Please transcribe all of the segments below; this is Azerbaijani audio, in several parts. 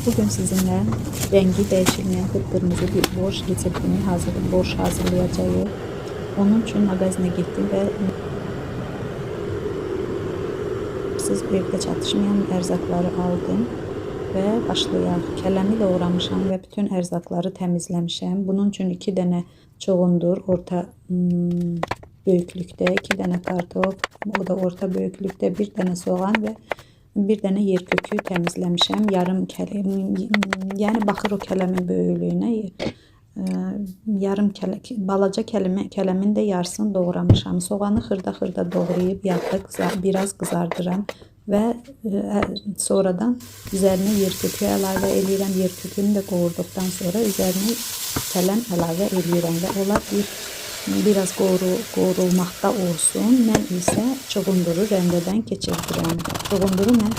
Bugün sizinle rengi değişilmeyen kıpkırmızı bir borş hazırlayacağız. Onun için magazine gittim ve siz evde çatışmayan erzakları aldım ve başlayaq. Kələmi doğramışam ve bütün erzakları təmizləmişəm. Bunun için 2 dənə çoğundur, orta büyüklükte, 2 dənə kartof, o da orta büyüklükte, 1 dənə soğan ve 1 dənə yer kökü təmizləmişəm. Yarım kələm, yəni baxır o kələmin böyüklüyünə. Balaca kələmin de yarısını doğramışam. Soğanı xırda doğrayıb yağda biraz kızardıram ve sonradan üzerine yer kökü əlavə edirəm. Yer kökünü de qovurduqdan sonra üzerine kələm əlavə edirəm və onlar biraz qovrulmaqda olsun. Mən isə çuğunduru rəndədən keçirdirəm. Çuğunduru mən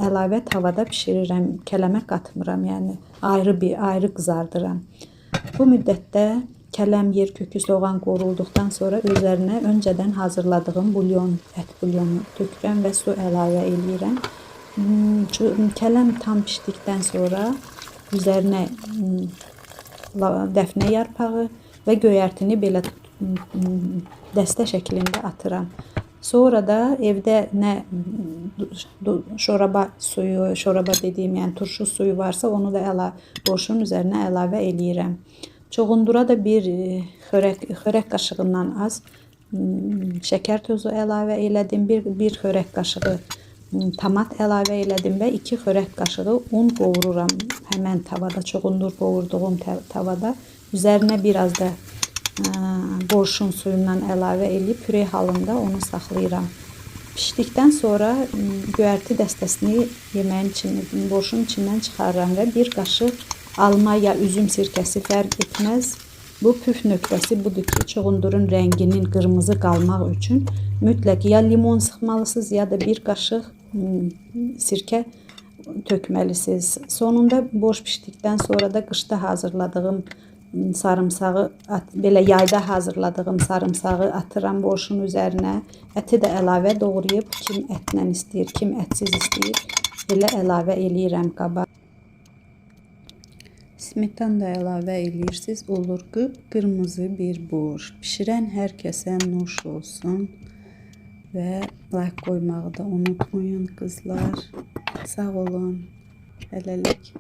əlavə tavada pişirirəm. Kələmə qatmıram, yəni ayrı qızardıram. Bu müddətdə kələm, yer kökü, soğan qovrulduqdan sonra üzerine önceden hazırladığım bulyon, ət bulyonu tökürəm və su əlavə edirəm. Kələm tam pişdikdən sonra üzerine dəfnə yarpağı və göyərtini belə dəstə şəklində atıram. Sonra da evdə nə şoraba dediyim, yəni turşu suyu varsa onu da borşun üzerine əlavə eləyirəm. Çoğundura da bir xörək qaşığından az şəkər tozu əlavə elədim. Bir xörək qaşığı tomat əlavə elədim və 2 xörək qaşığı un qovururam həmən tavada, çoğundur qovurduğum tavada. Üzerine biraz da borşun suyundan əlavə eləyib püre halında onu saxlayıram. Pişdikdən sonra göyərti dəstəsini borşun içindən çıxarıram və 1 qaşıq alma ya üzüm sirkəsi fərq etməz. Bu püf nöqtəsi budur ki, çoğundurun rənginin qırmızı qalmaq üçün mütləq ya limon sıxmalısınız ya da 1 qaşıq sirkə tökməlisiniz. Sonunda borş pişdikdən sonra da qışda hazırladığım sarımsağı, belə yayda hazırladığım sarımsağı atıram borşun üzerine. Əti də əlavə doğrayıb, kim ətlə istəyir, kim ətsiz istəyir, belə əlavə eləyirəm qaba. Smetan da əlavə eləyirsiniz. Olur qıpqırmızı bir borş. Pişirən hər kəsə nuş olsun və like qoymağı da unutmayın qızlar. Sağ olun. Hələlik.